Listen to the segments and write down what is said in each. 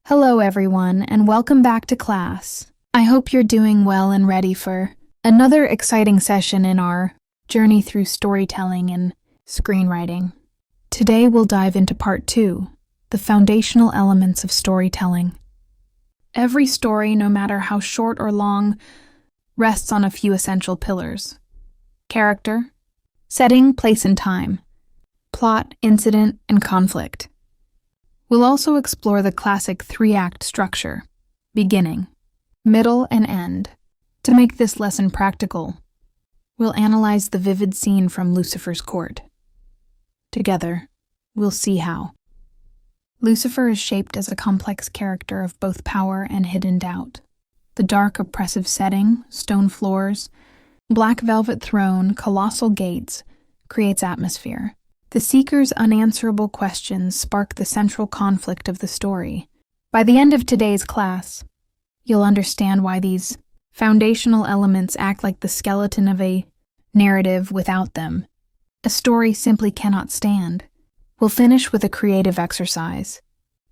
Hello everyone, and welcome back to class. I hope you're doing well and ready for another exciting session in our journey through storytelling and screenwriting. Today we'll dive into part 2, the foundational elements of storytelling. Every story, no matter how short or long, rests on a few essential pillars: character, setting, place and time, plot, incident, and conflict. We'll also explore the classic 3-act structure: beginning, middle, and end. To make this lesson practical, we'll analyze the vivid scene from Lucifer's court. Together, we'll see how. Lucifer is shaped as a complex character of both power and hidden doubt. The dark, oppressive setting, stone floors, black velvet throne, colossal gates, creates atmosphere. The seeker's unanswerable questions spark the central conflict of the story. By the end of today's class, you'll understand why these foundational elements act like the skeleton of a narrative. Without them, a story simply cannot stand. We'll finish with a creative exercise.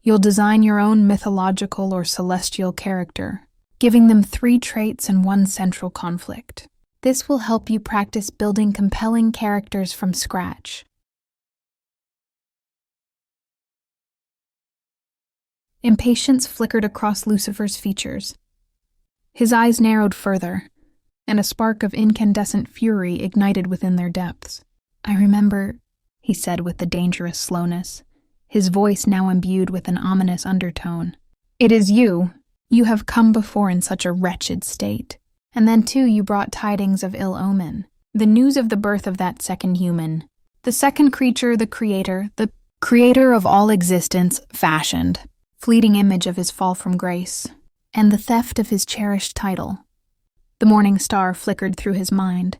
You'll design your own mythological or celestial character, giving them 3 traits and 1 central conflict. This will help you practice building compelling characters from scratch. Impatience flickered across Lucifer's features. His eyes narrowed further, and a spark of incandescent fury ignited within their depths. "I remember," he said with a dangerous slowness, his voice now imbued with an ominous undertone. "It is you. You have come before in such a wretched state. And then, too, you brought tidings of ill omen. The news of the birth of that second human. The second creature the creator of all existence fashioned. Fleeting image of his fall from grace, and the theft of his cherished title." The morning star flickered through his mind,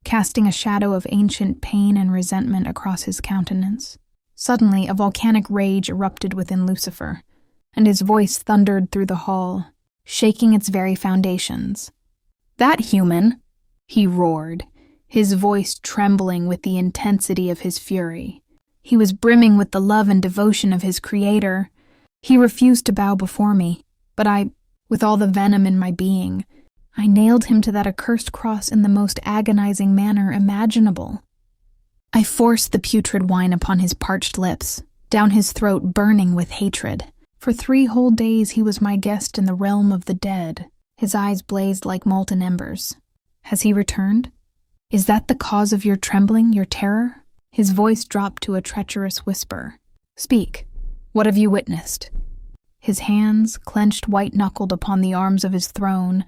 casting a shadow of ancient pain and resentment across his countenance. Suddenly, a volcanic rage erupted within Lucifer, and his voice thundered through the hall, shaking its very foundations. "That human!" he roared, his voice trembling with the intensity of his fury. He was brimming with the love and devotion of his creator. He refused to bow before me, but with all the venom in my being, I nailed him to that accursed cross in the most agonizing manner imaginable. I forced the putrid wine upon his parched lips, down his throat burning with hatred. For 3 whole days he was my guest in the realm of the dead. His eyes blazed like molten embers. "Has he returned? Is that the cause of your trembling, your terror?" His voice dropped to a treacherous whisper. "Speak. What have you witnessed?" His hands, clenched white-knuckled upon the arms of his throne,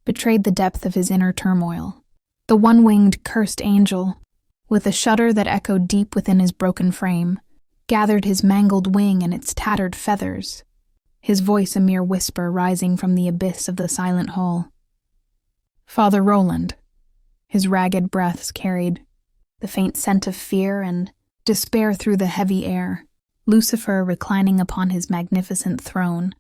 betrayed the depth of his inner turmoil. The one-winged, cursed angel, with a shudder that echoed deep within his broken frame, gathered his mangled wing and its tattered feathers, his voice a mere whisper rising from the abyss of the silent hall. "Father Roland." His ragged breaths carried the faint scent of fear and despair through the heavy air. Lucifer reclining upon his magnificent throne,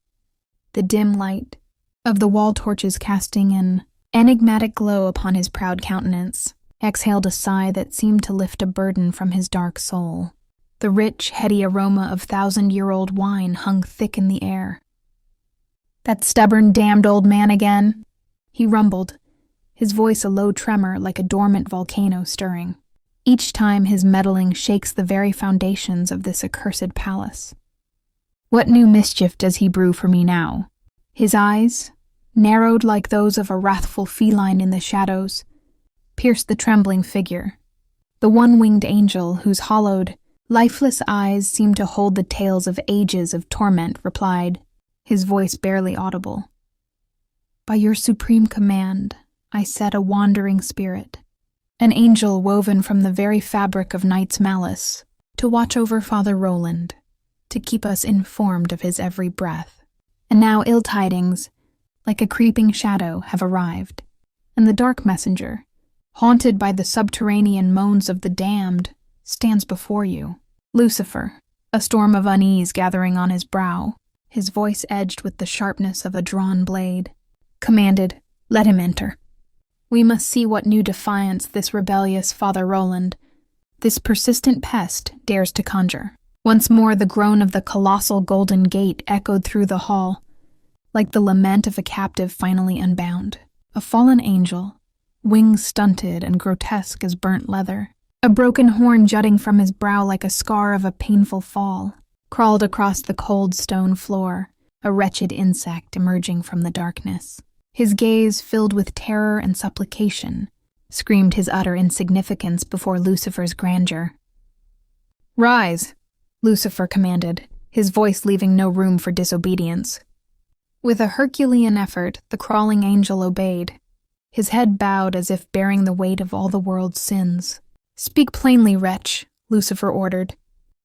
the dim light of the wall torches casting an enigmatic glow upon his proud countenance, exhaled a sigh that seemed to lift a burden from his dark soul. The rich, heady aroma of 1,000-year-old wine hung thick in the air. "That stubborn, damned old man again," he rumbled, his voice a low tremor like a dormant volcano stirring. "Each time his meddling shakes the very foundations of this accursed palace. What new mischief does he brew for me now?" His eyes, narrowed like those of a wrathful feline in the shadows, pierced the trembling figure. The one-winged angel, whose hollowed, lifeless eyes seemed to hold the tales of ages of torment, replied, his voice barely audible. "By your supreme command, I set a wandering spirit, an angel woven from the very fabric of night's malice, to watch over Father Roland, to keep us informed of his every breath. And now ill tidings, like a creeping shadow, have arrived, and the dark messenger, haunted by the subterranean moans of the damned, stands before you." Lucifer, a storm of unease gathering on his brow, his voice edged with the sharpness of a drawn blade, commanded, "Let him enter. We must see what new defiance this rebellious Father Roland, this persistent pest, dares to conjure." Once more the groan of the colossal golden gate echoed through the hall, like the lament of a captive finally unbound. A fallen angel, wings stunted and grotesque as burnt leather, a broken horn jutting from his brow like a scar of a painful fall, crawled across the cold stone floor, a wretched insect emerging from the darkness. His gaze, filled with terror and supplication, screamed his utter insignificance before Lucifer's grandeur. "Rise," Lucifer commanded, his voice leaving no room for disobedience. With a Herculean effort, the crawling angel obeyed, his head bowed as if bearing the weight of all the world's sins. "Speak plainly, wretch," Lucifer ordered,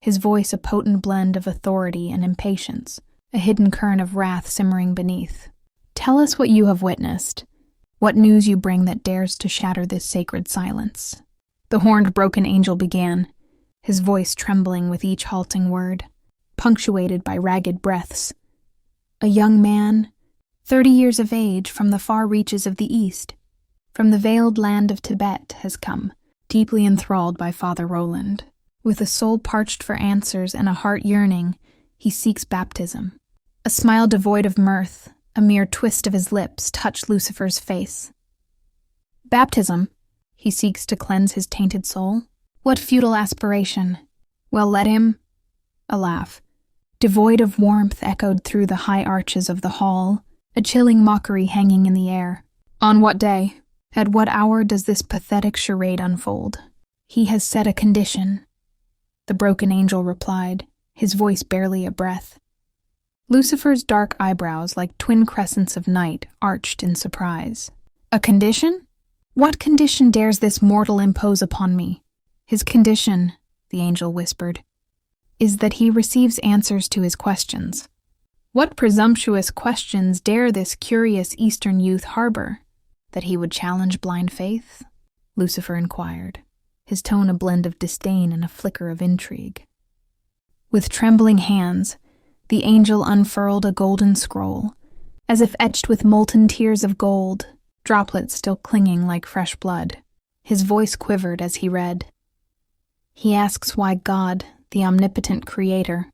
his voice a potent blend of authority and impatience, a hidden current of wrath simmering beneath. "Tell us what you have witnessed, what news you bring that dares to shatter this sacred silence." The horned broken angel began, his voice trembling with each halting word, punctuated by ragged breaths. "A young man, 30 years of age, from the far reaches of the East, from the veiled land of Tibet, has come, deeply enthralled by Father Roland. With a soul parched for answers and a heart yearning, he seeks baptism." A smile devoid of mirth, a mere twist of his lips, touched Lucifer's face. "Baptism? He seeks to cleanse his tainted soul? What futile aspiration? Well, let him—" A laugh, devoid of warmth, echoed through the high arches of the hall, a chilling mockery hanging in the air. "On what day? At what hour does this pathetic charade unfold?" "He has set a condition," the broken angel replied, his voice barely a breath. Lucifer's dark eyebrows, like twin crescents of night, arched in surprise. "A condition? What condition dares this mortal impose upon me?" "His condition," the angel whispered, "is that he receives answers to his questions." "What presumptuous questions dare this curious Eastern youth harbor? That he would challenge blind faith?" Lucifer inquired, his tone a blend of disdain and a flicker of intrigue. With trembling hands, the angel unfurled a golden scroll, as if etched with molten tears of gold, droplets still clinging like fresh blood. His voice quivered as he read. He asks why God, the omnipotent creator,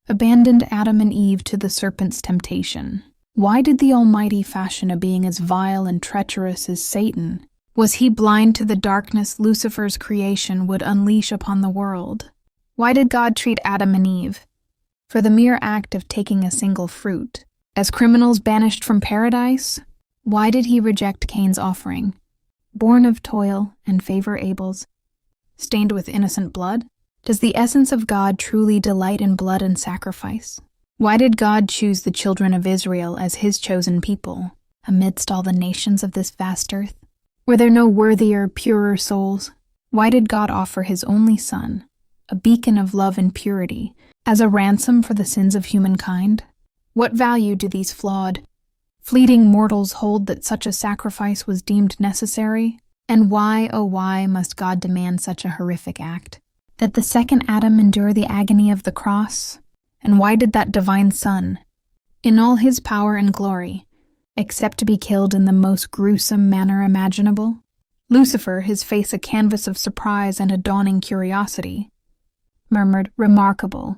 abandoned Adam and Eve to the serpent's temptation. Why did the Almighty fashion a being as vile and treacherous as Satan? Was he blind to the darkness Lucifer's creation would unleash upon the world? Why did God treat Adam and Eve, for the mere act of taking a single fruit, as criminals banished from paradise? Why did he reject Cain's offering, born of toil and favor Abel's, stained with innocent blood? Does the essence of God truly delight in blood and sacrifice? Why did God choose the children of Israel as his chosen people, amidst all the nations of this vast earth? Were there no worthier, purer souls? Why did God offer his only Son, a beacon of love and purity, as a ransom for the sins of humankind? What value do these flawed, fleeting mortals hold that such a sacrifice was deemed necessary? And why, oh why, must God demand such a horrific act? That the second Adam endure the agony of the cross? And why did that divine Son, in all his power and glory, accept to be killed in the most gruesome manner imaginable? Lucifer, his face a canvas of surprise and a dawning curiosity, murmured, "Remarkable.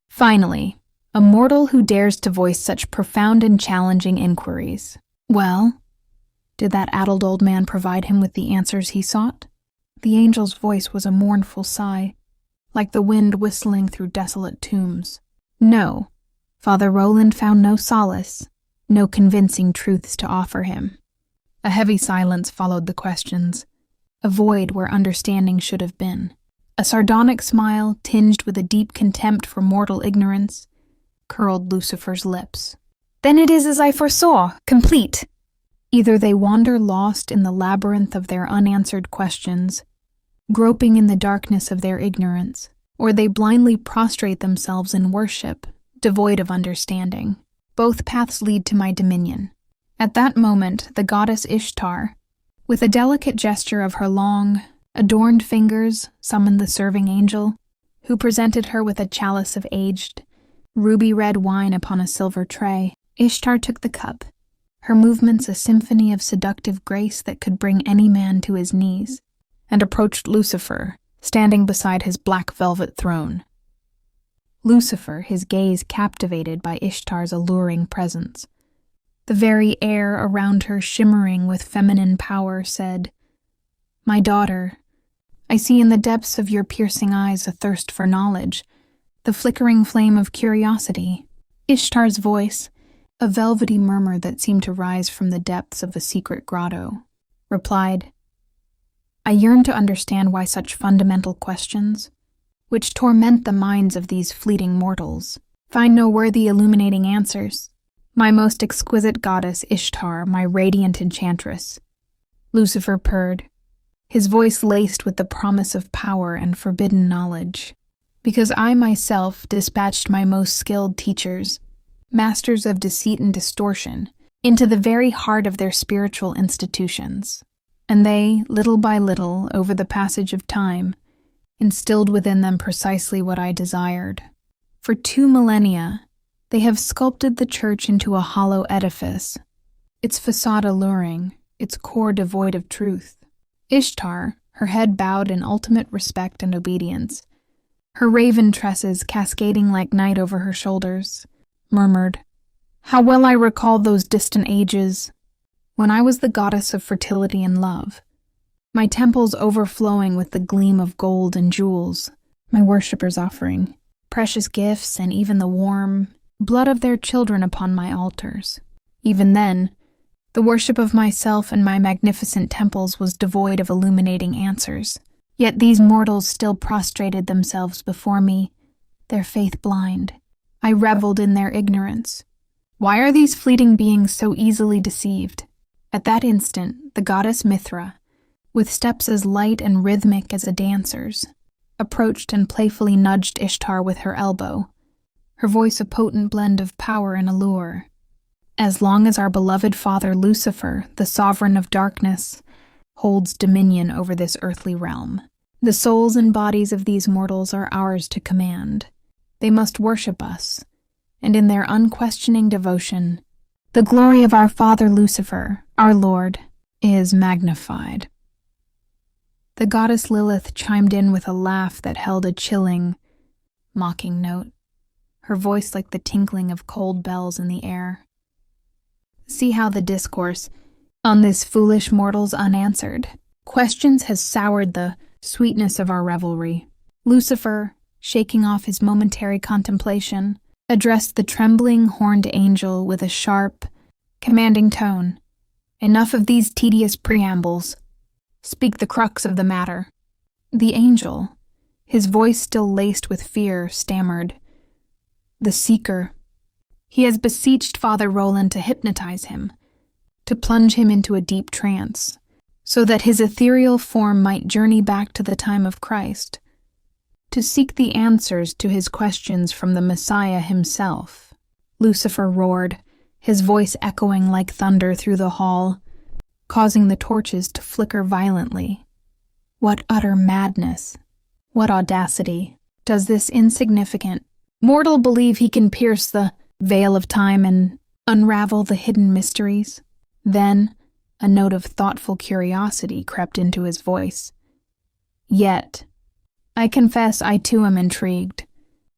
Finally, a mortal who dares to voice such profound and challenging inquiries. Well, did that addled old man provide him with the answers he sought?" The angel's voice was a mournful sigh, like the wind whistling through desolate tombs. "No, Father Roland found no solace, no convincing truths to offer him." A heavy silence followed the questions, a void where understanding should have been. A sardonic smile, tinged with a deep contempt for mortal ignorance, curled Lucifer's lips. "Then it is as I foresaw, complete. Either they wander lost in the labyrinth of their unanswered questions, groping in the darkness of their ignorance, or they blindly prostrate themselves in worship, devoid of understanding. Both paths lead to my dominion." At that moment, the goddess Ishtar, with a delicate gesture of her long, adorned fingers, summoned the serving angel, who presented her with a chalice of aged, ruby-red wine upon a silver tray. Ishtar took the cup, her movements a symphony of seductive grace that could bring any man to his knees, and approached Lucifer, standing beside his black velvet throne. Lucifer, his gaze captivated by Ishtar's alluring presence. The very air around her shimmering with feminine power, said, "My daughter, I see in the depths of your piercing eyes a thirst for knowledge, the flickering flame of curiosity." Ishtar's voice, a velvety murmur that seemed to rise from the depths of a secret grotto, replied, "I yearn to understand why such fundamental questions, which torment the minds of these fleeting mortals, find no worthy illuminating answers. My most exquisite goddess Ishtar, my radiant enchantress." Lucifer purred, his voice laced with the promise of power and forbidden knowledge. "Because I myself dispatched my most skilled teachers, masters of deceit and distortion, into the very heart of their spiritual institutions, and they, little by little, over the passage of time, instilled within them precisely what I desired. For 2 millennia, they have sculpted the church into a hollow edifice, its facade alluring, its core devoid of truth. Ishtar, her head bowed in ultimate respect and obedience, her raven tresses cascading like night over her shoulders, murmured, "How well I recall those distant ages, when I was the goddess of fertility and love, my temples overflowing with the gleam of gold and jewels, my worshippers offering precious gifts and even the warm blood of their children upon my altars. Even then, the worship of myself and my magnificent temples was devoid of illuminating answers. Yet these mortals still prostrated themselves before me, their faith blind. I reveled in their ignorance. Why are these fleeting beings so easily deceived?" At that instant, the goddess Mithra, with steps as light and rhythmic as a dancer's, approached and playfully nudged Ishtar with her elbow, her voice a potent blend of power and allure. "As long as our beloved father Lucifer, the sovereign of darkness, holds dominion over this earthly realm, the souls and bodies of these mortals are ours to command. They must worship us, and in their unquestioning devotion, the glory of our father Lucifer, our Lord, is magnified." The goddess Lilith chimed in with a laugh that held a chilling, mocking note, her voice like the tinkling of cold bells in the air. "See how the discourse on this foolish mortal's unanswered questions has soured the sweetness of our revelry." Lucifer, shaking off his momentary contemplation, addressed the trembling horned angel with a sharp, commanding tone. "Enough of these tedious preambles. Speak the crux of the matter." The angel, his voice still laced with fear, stammered, "The seeker. He has beseeched Father Roland to hypnotize him, to plunge him into a deep trance, so that his ethereal form might journey back to the time of Christ, to seek the answers to his questions from the Messiah himself." Lucifer roared, his voice echoing like thunder through the hall, causing the torches to flicker violently. What utter madness, what audacity, does this insignificant mortal believe he can pierce the veil of time and unravel the hidden mysteries? Then a note of thoughtful curiosity crept into his voice. "Yet, I confess I too am intrigued,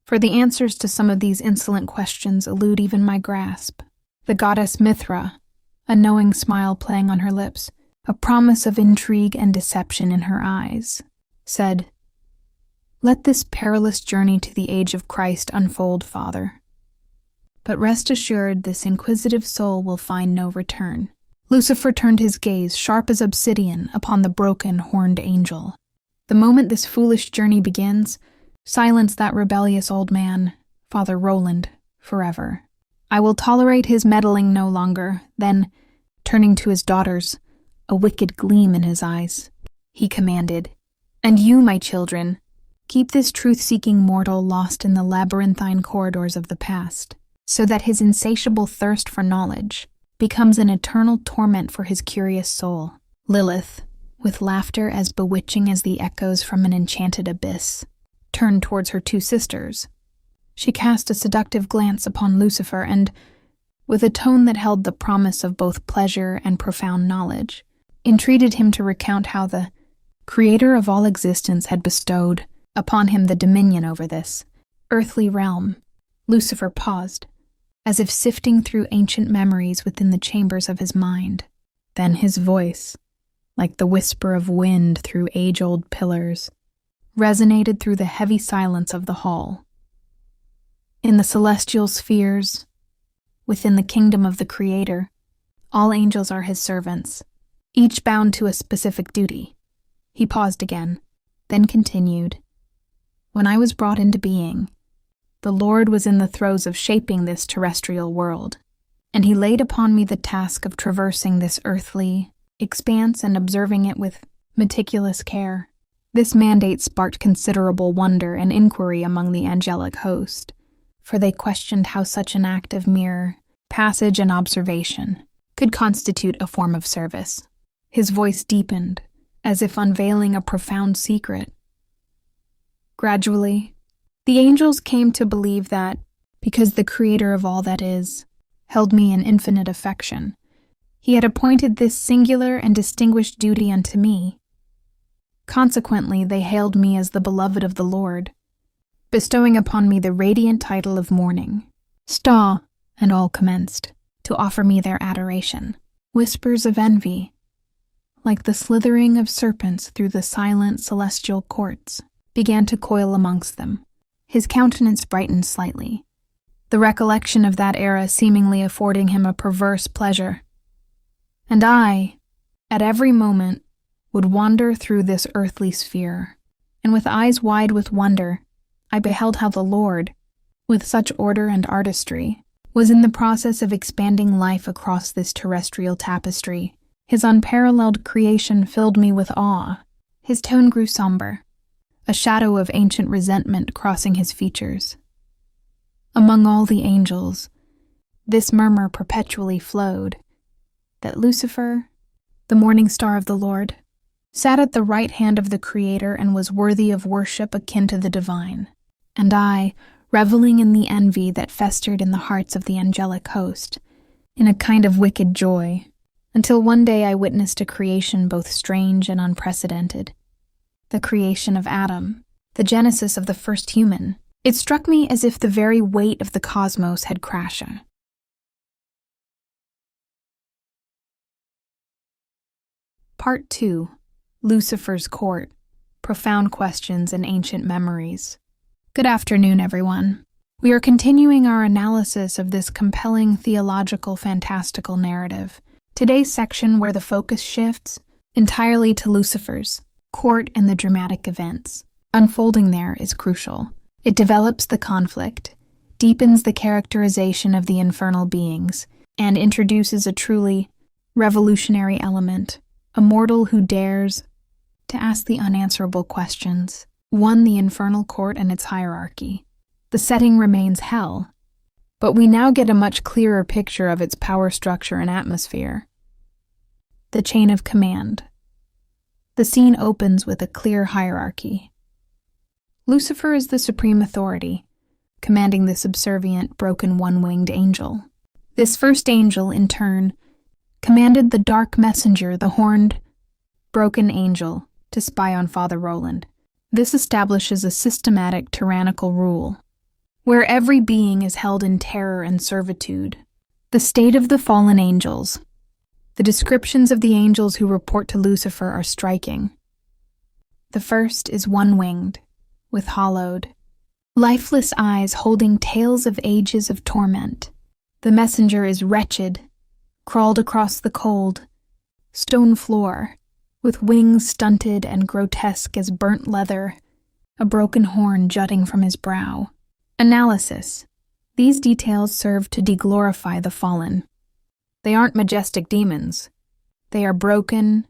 for the answers to some of these insolent questions elude even my grasp." The goddess Mithra, a knowing smile playing on her lips, a promise of intrigue and deception in her eyes, said, "Let this perilous journey to the age of Christ unfold, Father. But rest assured this inquisitive soul will find no return." Lucifer turned his gaze, sharp as obsidian, upon the broken, horned angel. "The moment this foolish journey begins, silence that rebellious old man, Father Roland, forever. I will tolerate his meddling no longer." Then, turning to his daughters, a wicked gleam in his eyes, he commanded, "And you, my children, keep this truth-seeking mortal lost in the labyrinthine corridors of the past, so that his insatiable thirst for knowledge becomes an eternal torment for his curious soul." Lilith, with laughter as bewitching as the echoes from an enchanted abyss, turned towards her 2 sisters. She cast a seductive glance upon Lucifer and, with a tone that held the promise of both pleasure and profound knowledge, entreated him to recount how the Creator of all existence had bestowed upon him the dominion over this, earthly realm. Lucifer paused, as if sifting through ancient memories within the chambers of his mind. Then his voice, like the whisper of wind through age-old pillars, resonated through the heavy silence of the hall. In the celestial spheres, within the kingdom of the Creator, all angels are his servants, each bound to a specific duty. He paused again, then continued. When I was brought into being, the Lord was in the throes of shaping this terrestrial world, and he laid upon me the task of traversing this earthly expanse and observing it with meticulous care. This mandate sparked considerable wonder and inquiry among the angelic host, for they questioned how such an act of mere passage and observation could constitute a form of service. His voice deepened, as if unveiling a profound secret. Gradually, the angels came to believe that, because the Creator of all that is held me in infinite affection, he had appointed this singular and distinguished duty unto me. Consequently, they hailed me as the beloved of the Lord, bestowing upon me the radiant title of morning. Star and all commenced to offer me their adoration. Whispers of envy, like the slithering of serpents through the silent celestial courts, began to coil amongst them. His countenance brightened slightly, the recollection of that era seemingly affording him a perverse pleasure. And I, at every moment, would wander through this earthly sphere, and with eyes wide with wonder, I beheld how the Lord, with such order and artistry, was in the process of expanding life across this terrestrial tapestry. His unparalleled creation filled me with awe. His tone grew somber, a shadow of ancient resentment crossing his features. Among all the angels, this murmur perpetually flowed, that Lucifer, the morning star of the Lord, sat at the right hand of the Creator and was worthy of worship akin to the divine. And I, reveling in the envy that festered in the hearts of the angelic host, in a kind of wicked joy, until one day I witnessed a creation both strange and unprecedented. The creation of Adam, the genesis of the first human. It struck me as if the very weight of the cosmos had crashed. Part 2. Lucifer's Court. Profound Questions and Ancient Memories. Good afternoon, everyone. We are continuing our analysis of this compelling theological fantastical narrative. Today's section, where the focus shifts entirely to Lucifer's court and the dramatic events unfolding there, is crucial. It develops the conflict, deepens the characterization of the infernal beings, and introduces a truly revolutionary element, a mortal who dares to ask the unanswerable questions. 1. The infernal court and its hierarchy. The setting remains hell, but we now get a much clearer picture of its power structure and atmosphere. The chain of command. The scene opens with a clear hierarchy. Lucifer is the supreme authority, commanding the subservient, broken one-winged angel. This first angel, in turn, commanded the dark messenger, the horned, broken angel, to spy on Father Roland. This establishes a systematic tyrannical rule, where every being is held in terror and servitude. The state of the fallen angels. The descriptions of the angels who report to Lucifer are striking. The first is one-winged, with hollowed, lifeless eyes holding tales of ages of torment. The messenger is wretched, crawled across the cold, stone floor, with wings stunted and grotesque as burnt leather, a broken horn jutting from his brow. Analysis. These details serve to deglorify the fallen. They aren't majestic demons. They are broken,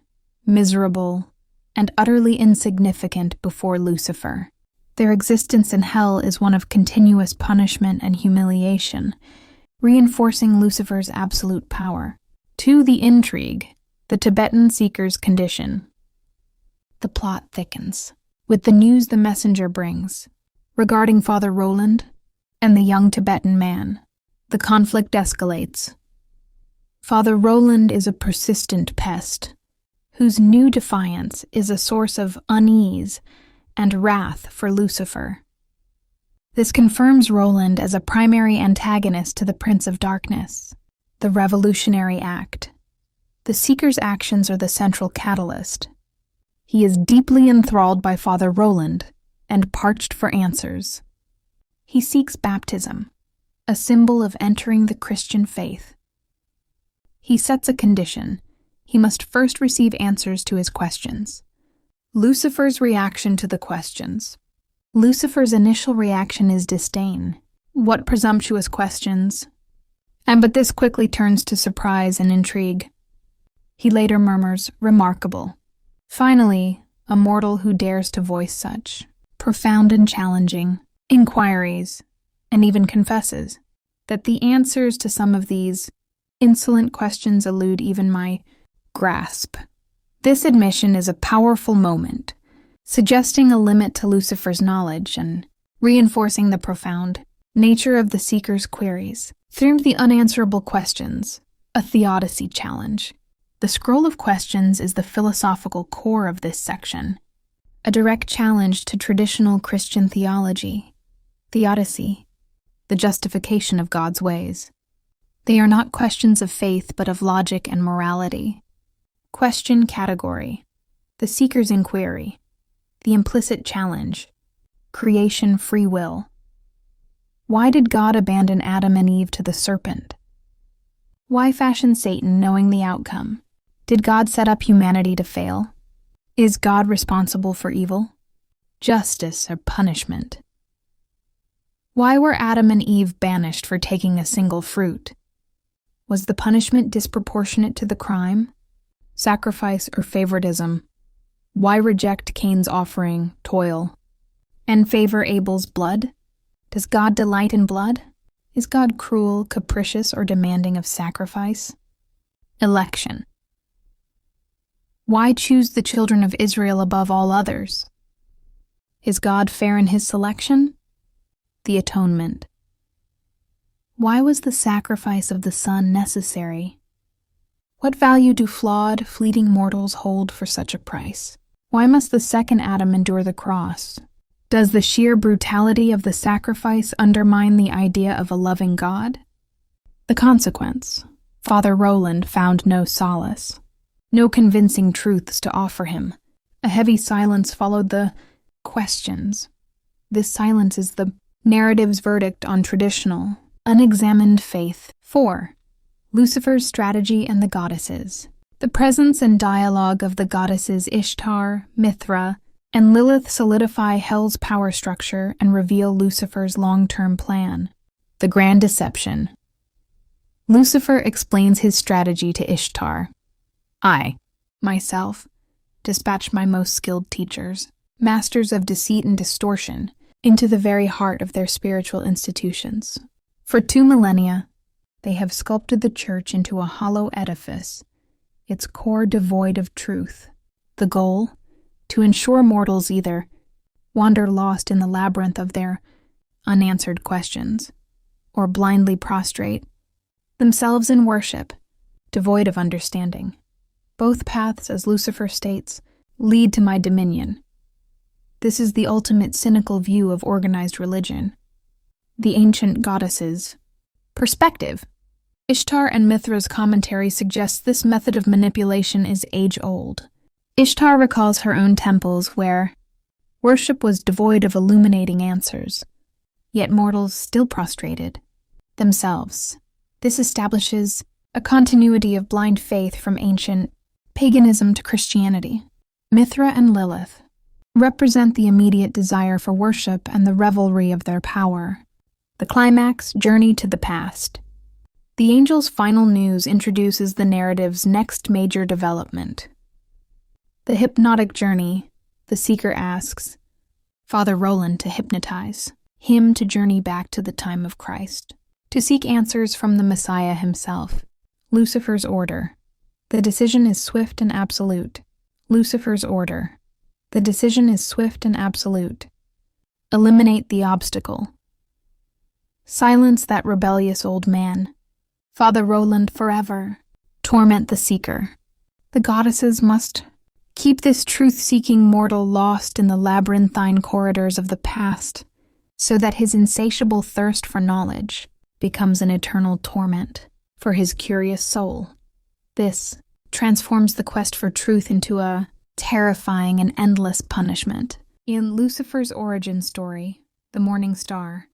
miserable, and utterly insignificant before Lucifer. Their existence in hell is one of continuous punishment and humiliation, reinforcing Lucifer's absolute power. 2. The intrigue. The Tibetan seeker's condition. The plot thickens with the news the messenger brings regarding Father Roland and the young Tibetan man. The conflict escalates. Father Roland is a persistent pest, whose new defiance is a source of unease and wrath for Lucifer. This confirms Roland as a primary antagonist to the Prince of Darkness, the revolutionary act. The Seeker's actions are the central catalyst. He is deeply enthralled by Father Roland and parched for answers. He seeks baptism, a symbol of entering the Christian faith. He sets a condition. He must first receive answers to his questions. Lucifer's reaction to the questions. Lucifer's initial reaction is disdain. What presumptuous questions! But this quickly turns to surprise and intrigue. He later murmurs, remarkable. Finally, a mortal who dares to voice such profound and challenging inquiries, and even confesses that the answers to some of these insolent questions elude even my grasp. This admission is a powerful moment, suggesting a limit to Lucifer's knowledge and reinforcing the profound nature of the Seeker's queries. Through the unanswerable questions, a theodicy challenge. The scroll of questions is the philosophical core of this section, a direct challenge to traditional Christian theology. Theodicy, the justification of God's ways. They are not questions of faith but of logic and morality. Question category, the Seeker's inquiry, the implicit challenge, creation free will. Why did God abandon Adam and Eve to the serpent? Why fashion Satan knowing the outcome? Did God set up humanity to fail? Is God responsible for evil? Justice or punishment? Why were Adam and Eve banished for taking a single fruit? Was the punishment disproportionate to the crime? Sacrifice or favoritism? Why reject Cain's offering, toil, and favor Abel's blood? Does God delight in blood? Is God cruel, capricious, or demanding of sacrifice? Election. Why choose the children of Israel above all others? Is God fair in his selection? The atonement. Why was the sacrifice of the Son necessary? What value do flawed, fleeting mortals hold for such a price? Why must the second Adam endure the cross? Does the sheer brutality of the sacrifice undermine the idea of a loving God? The consequence. Father Roland found no solace, no convincing truths to offer him. A heavy silence followed the questions. This silence is the narrative's verdict on traditional, unexamined faith. 4. Lucifer's strategy and the goddesses. The presence and dialogue of the goddesses Ishtar, Mithra, and Lilith solidify Hell's power structure and reveal Lucifer's long-term plan. The Grand Deception. Lucifer explains his strategy to Ishtar. I, myself, dispatch my most skilled teachers, masters of deceit and distortion, into the very heart of their spiritual institutions. For 2 millennia, they have sculpted the church into a hollow edifice, its core devoid of truth. The goal? To ensure mortals either wander lost in the labyrinth of their unanswered questions, or blindly prostrate themselves in worship, devoid of understanding. Both paths, as Lucifer states, lead to my dominion. This is the ultimate cynical view of organized religion. The ancient goddesses. Perspective. Ishtar and Mithra's commentary suggests this method of manipulation is age-old. Ishtar recalls her own temples where worship was devoid of illuminating answers, yet mortals still prostrated themselves. This establishes a continuity of blind faith from ancient paganism to Christianity. Mithra and Lilith represent the immediate desire for worship and the revelry of their power. The climax, journey to the past. The angel's final news introduces the narrative's next major development. The hypnotic journey, the seeker asks Father Roland to hypnotize, him to journey back to the time of Christ, to seek answers from the Messiah himself. Lucifer's order. The decision is swift and absolute. Lucifer's order. The decision is swift and absolute. Eliminate the obstacle. Silence that rebellious old man. Father Roland forever. Torment the seeker. The goddesses must keep this truth-seeking mortal lost in the labyrinthine corridors of the past, so that his insatiable thirst for knowledge becomes an eternal torment for his curious soul. This transforms the quest for truth into a terrifying and endless punishment. In Lucifer's origin story, The Morning Star,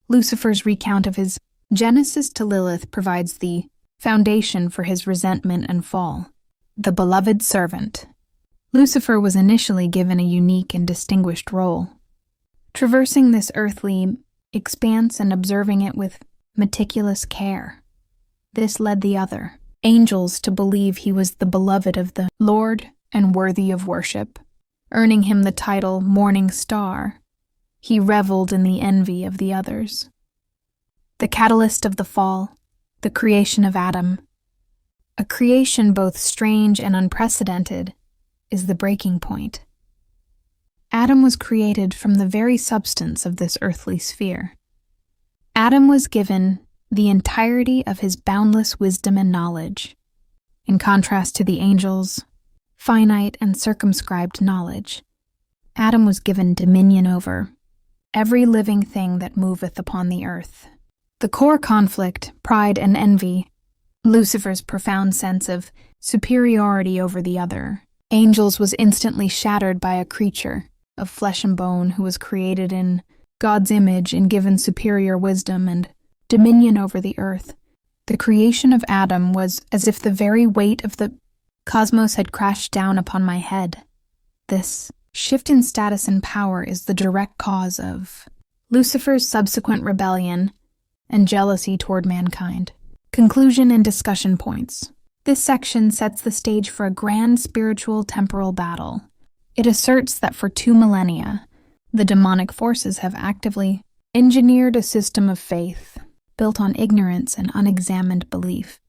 Lucifer's recount of his genesis to Lilith provides the foundation for his resentment and fall. The beloved servant. Lucifer was initially given a unique and distinguished role. Traversing this earthly expanse and observing it with meticulous care. This led the other angels to believe he was the beloved of the Lord and worthy of worship, earning him the title Morning Star. He reveled in the envy of the others. The catalyst of the fall, the creation of Adam, a creation both strange and unprecedented, is the breaking point. Adam was created from the very substance of this earthly sphere. Adam was given the entirety of his boundless wisdom and knowledge, in contrast to the angels' finite and circumscribed knowledge. Adam was given dominion over every living thing that moveth upon the earth. The core conflict, pride and envy, Lucifer's profound sense of superiority over the other. Angels was instantly shattered by a creature of flesh and bone who was created in God's image and given superior wisdom and dominion over the earth. The creation of Adam was as if the very weight of the cosmos had crashed down upon my head. This shift in status and power is the direct cause of Lucifer's subsequent rebellion and jealousy toward mankind. Conclusion and discussion points. This section sets the stage for a grand spiritual temporal battle. It asserts that for 2 millennia, the demonic forces have actively engineered a system of faith built on ignorance and unexamined belief.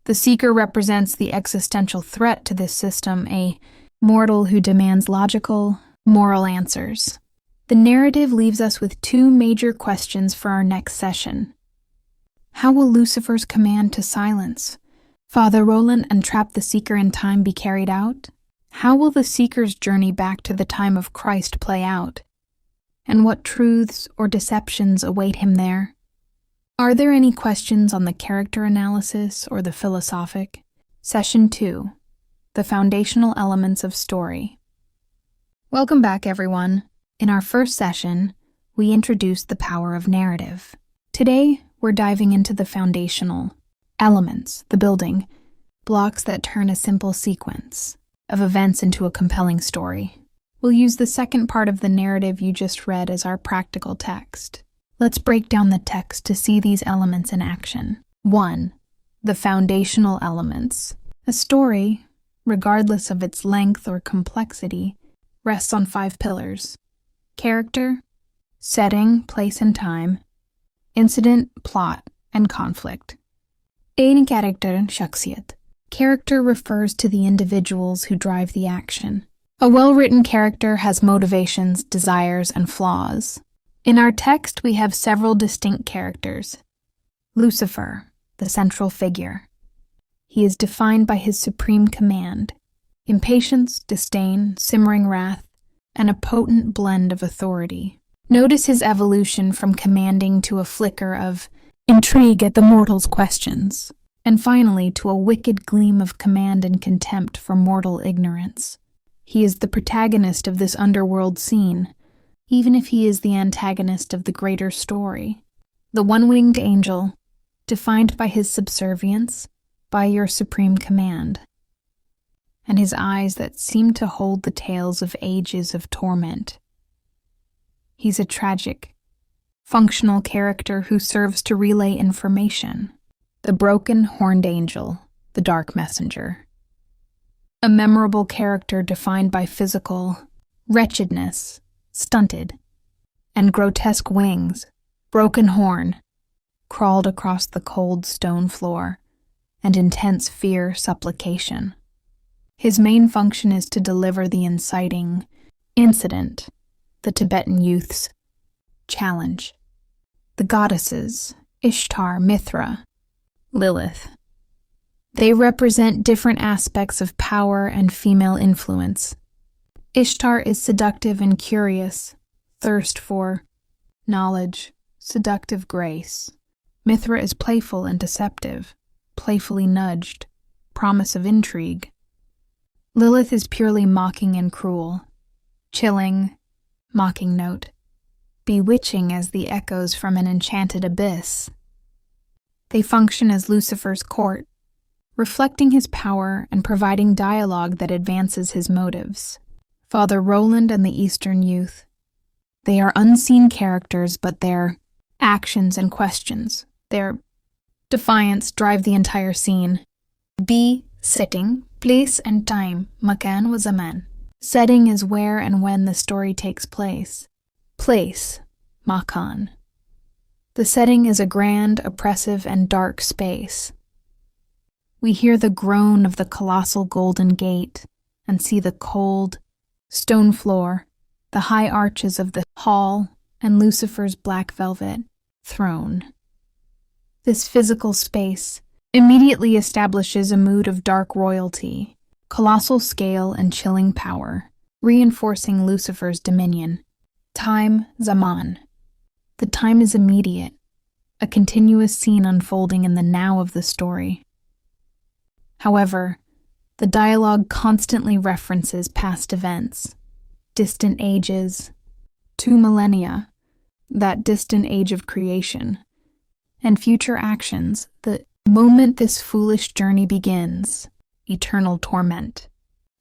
The seeker represents the existential threat to this system, a mortal who demands logical, moral answers. The narrative leaves us with 2 major questions for our next session. How will Lucifer's command to silence Father Roland and trap the seeker in time be carried out? How will the seeker's journey back to the time of Christ play out? And what truths or deceptions await him there? Are there any questions on the character analysis or the philosophic? Session 2. The Foundational Elements of Story. Welcome back, everyone. In our first session, we introduced the power of narrative. Today, we're diving into the foundational elements, the building blocks that turn a simple sequence of events into a compelling story. We'll use the second part of the narrative you just read as our practical text. Let's break down the text to see these elements in action. 1. The foundational elements. A story, regardless of its length or complexity, rests on 5 pillars: character, setting, place and time, incident, plot, and conflict. Ein character, shakhsiyat. Character refers to the individuals who drive the action. A well-written character has motivations, desires, and flaws. In our text, we have several distinct characters. Lucifer, the central figure. He is defined by his supreme command, impatience, disdain, simmering wrath, and a potent blend of authority. Notice his evolution from commanding to a flicker of intrigue at the mortal's questions, and finally to a wicked gleam of command and contempt for mortal ignorance. He is the protagonist of this underworld scene, even if he is the antagonist of the greater story. The one-winged angel, defined by his subservience, by your supreme command, and his eyes that seem to hold the tales of ages of torment. He's a tragic, functional character who serves to relay information. The broken horned angel, the dark messenger. A memorable character defined by physical wretchedness, stunted, and grotesque wings, broken horn, crawled across the cold stone floor, and intense fear supplication. His main function is to deliver the inciting incident, the Tibetan youth's challenge. The goddesses, Ishtar, Mithra, Lilith. They represent different aspects of power and female influence. Ishtar is seductive and curious, thirst for knowledge, seductive grace. Mithra is playful and deceptive, playfully nudged, promise of intrigue. Lilith is purely mocking and cruel, chilling, mocking note, bewitching as the echoes from an enchanted abyss. They function as Lucifer's court, reflecting his power and providing dialogue that advances his motives. Father Roland and the Eastern Youth. They are unseen characters, but their actions and questions, their defiance drive the entire scene. B. Setting, place and time, makan wa zaman. Setting is where and when the story takes place. Place, makan. The setting is a grand, oppressive, and dark space. We hear the groan of the colossal golden gate and see the cold, stone floor, the high arches of the hall, and Lucifer's black velvet throne. This physical space immediately establishes a mood of dark royalty, colossal scale, and chilling power, reinforcing Lucifer's dominion. Time, zaman. The time is immediate, a continuous scene unfolding in the now of the story. However, the dialogue constantly references past events, distant ages, 2 millennia, that distant age of creation, and future actions, the moment this foolish journey begins, eternal torment,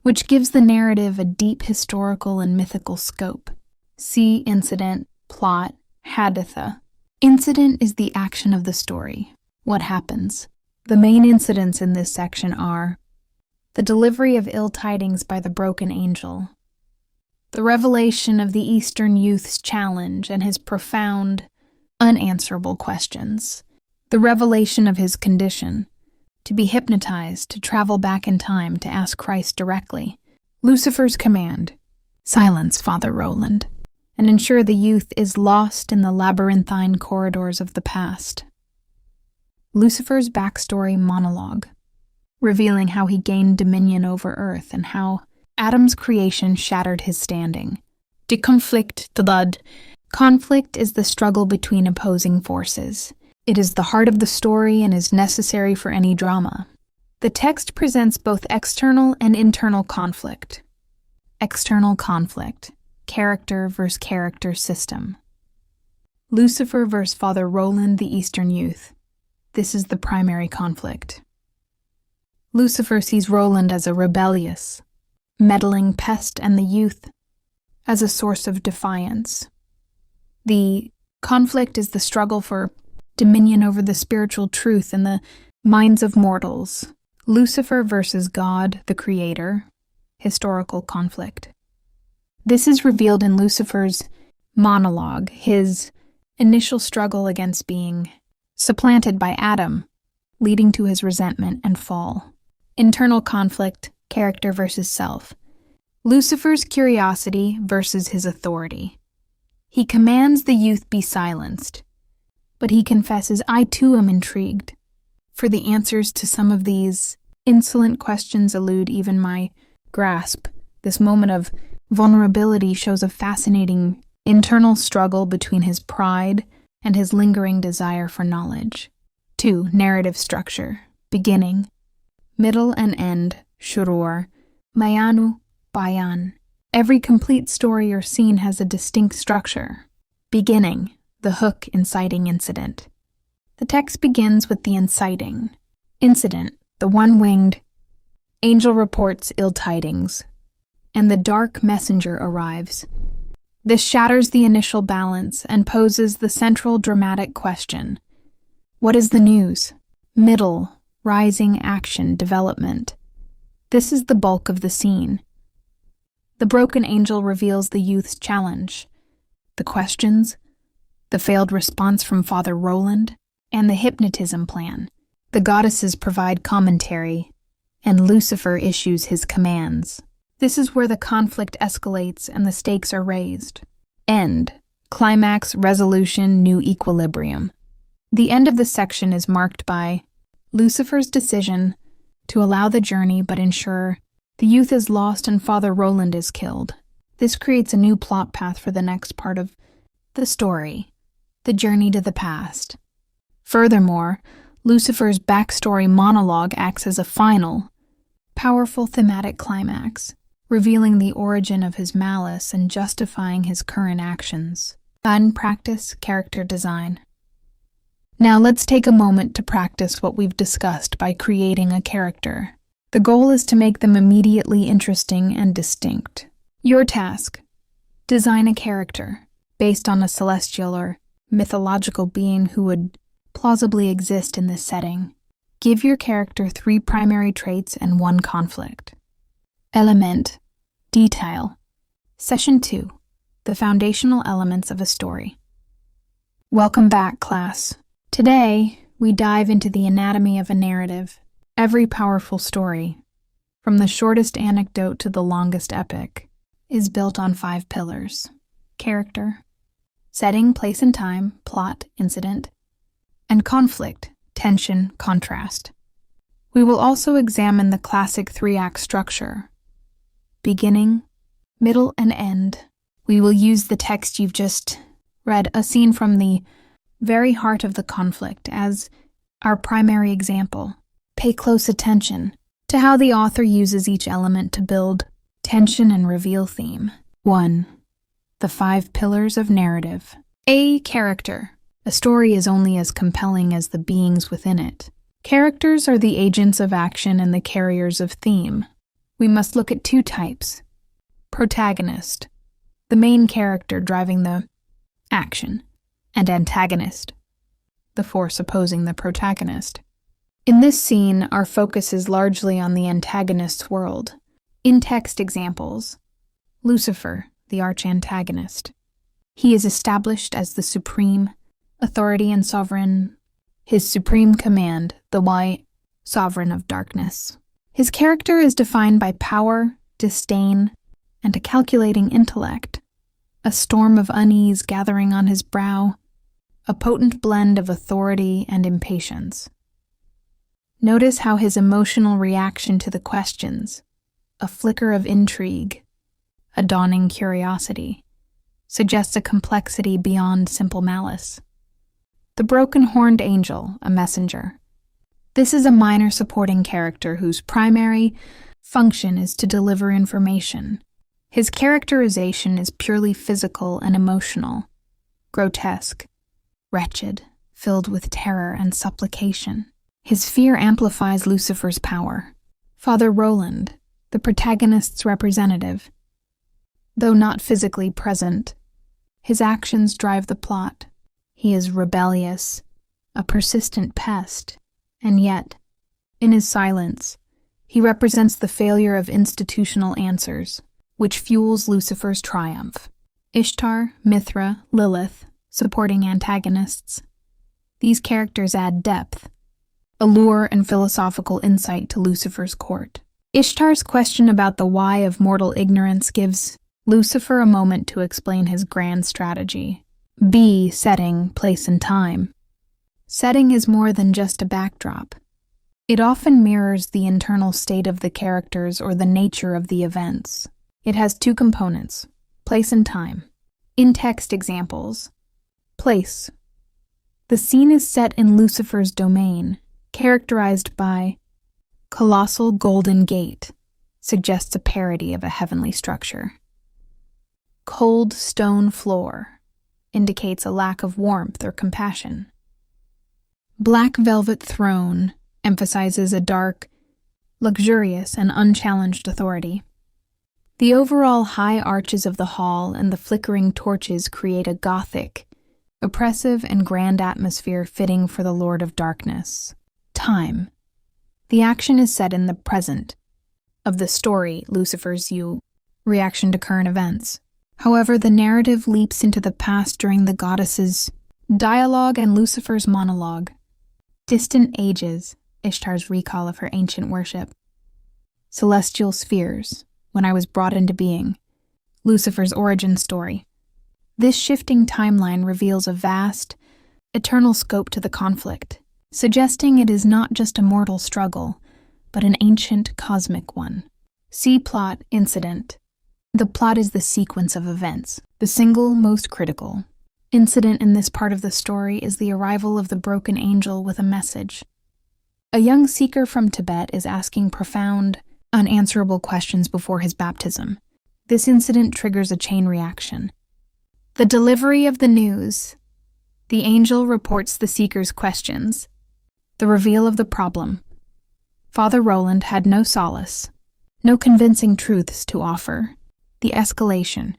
which gives the narrative a deep historical and mythical scope. See incident, plot, haditha. Incident is the action of the story, what happens. The main incidents in this section are the delivery of ill tidings by the broken angel, the revelation of the Eastern Youth's challenge and his profound, unanswerable questions, the revelation of his condition, to be hypnotized, to travel back in time, to ask Christ directly, Lucifer's command, silence, Father Roland, and ensure the youth is lost in the labyrinthine corridors of the past. Lucifer's backstory monologue, revealing how he gained dominion over Earth and how Adam's creation shattered his standing. De conflict, tlud. Conflict is the struggle between opposing forces. It is the heart of the story and is necessary for any drama. The text presents both external and internal conflict. External conflict, character versus character system. Lucifer versus Father Roland, the Eastern Youth. This is the primary conflict. Lucifer sees Roland as a rebellious, meddling pest and the youth as a source of defiance. The conflict is the struggle for dominion over the spiritual truth in the minds of mortals. Lucifer versus God, the Creator, historical conflict. This is revealed in Lucifer's monologue, his initial struggle against being supplanted by Adam, leading to his resentment and fall. Internal conflict, character versus self. Lucifer's curiosity versus his authority. He commands the youth be silenced, but he confesses, I too am intrigued. For the answers to some of these insolent questions elude even my grasp. This moment of vulnerability shows a fascinating internal struggle between his pride and his lingering desire for knowledge. 2. Narrative structure. Beginning, middle and end, shurur, mayanu, bayan. Every complete story or scene has a distinct structure. Beginning, the hook inciting incident. The text begins with the inciting incident, the one-winged angel reports ill tidings, and the dark messenger arrives. This shatters the initial balance and poses the central dramatic question. What is the news? Middle, rising action, development. This is the bulk of the scene. The broken angel reveals the youth's challenge, the questions, the failed response from Father Roland, and the hypnotism plan. The goddesses provide commentary, and Lucifer issues his commands. This is where the conflict escalates and the stakes are raised. End. Climax, resolution, new equilibrium. The end of the section is marked by Lucifer's decision to allow the journey but ensure the youth is lost and Father Roland is killed. This creates a new plot path for the next part of the story. the journey to the past. Furthermore, Lucifer's backstory monologue acts as a final, powerful thematic climax, revealing the origin of his malice and justifying his current actions. Unpracticed character design. Now let's take a moment to practice what we've discussed by creating a character. The goal is to make them immediately interesting and distinct. Your task: design a character based on a celestial or mythological being who would plausibly exist in this setting. Give your character 3 primary traits and 1 conflict. Element. Detail. Session 2. The foundational elements of a story. Welcome back, class. Today, we dive into the anatomy of a narrative. Every powerful story, from the shortest anecdote to the longest epic, is built on 5 pillars: character, setting, place and time, plot, incident, and conflict, tension, contrast. We will also examine the classic 3-act structure: beginning, middle, and end. We will use the text you've just read, a scene from the very heart of the conflict, as our primary example. Pay close attention to how the author uses each element to build tension and reveal theme. 1. The 5 pillars of narrative. A. Character. A story is only as compelling as the beings within it. Characters are the agents of action and the carriers of theme. We must look at 2 types. Protagonist, the main character driving the action, and antagonist, the force opposing the protagonist. In this scene, our focus is largely on the antagonist's world. In-text examples: Lucifer, the arch-antagonist. He is established as the supreme authority and sovereign, his supreme command, the white sovereign of darkness. His character is defined by power, disdain, and a calculating intellect, a storm of unease gathering on his brow, a potent blend of authority and impatience. Notice how his emotional reaction to the questions, a flicker of intrigue, a dawning curiosity, suggests a complexity beyond simple malice. The broken-horned angel, a messenger. This is a minor supporting character whose primary function is to deliver information. His characterization is purely physical and emotional, grotesque, wretched, filled with terror and supplication. His fear amplifies Lucifer's power. Father Roland, the protagonist's representative. Though not physically present, his actions drive the plot. He is rebellious, a persistent pest, and yet, in his silence, he represents the failure of institutional answers, which fuels Lucifer's triumph. Ishtar, Mithra, Lilith, supporting antagonists. These characters add depth, allure, and philosophical insight to Lucifer's court. Ishtar's question about the why of mortal ignorance gives Lucifer a moment to explain his grand strategy. B. Setting, place, and time. Setting is more than just a backdrop. It often mirrors the internal state of the characters or the nature of the events. It has 2 components: place and time. In-text examples. Place. The scene is set in Lucifer's domain, characterized by colossal golden gate, suggests a parody of a heavenly structure. Cold stone floor indicates a lack of warmth or compassion. Black velvet throne emphasizes a dark, luxurious, and unchallenged authority. The overall high arches of the hall and the flickering torches create a gothic, oppressive, and grand atmosphere fitting for the Lord of Darkness. Time. The action is set in the present of the story, Lucifer's reaction to current events. However, the narrative leaps into the past during the goddess's dialogue and Lucifer's monologue. Distant ages, Ishtar's recall of her ancient worship. Celestial spheres, when I was brought into being, Lucifer's origin story. This shifting timeline reveals a vast, eternal scope to the conflict, suggesting it is not just a mortal struggle, but an ancient cosmic one. See plot, incident. The plot is the sequence of events, the single most critical. incident in this part of the story is the arrival of the broken angel with a message. A young seeker from Tibet is asking profound, unanswerable questions before his baptism. This incident triggers a chain reaction. The delivery of the news. The angel reports the seeker's questions. The reveal of the problem. Father Roland had no solace, no convincing truths to offer. The escalation.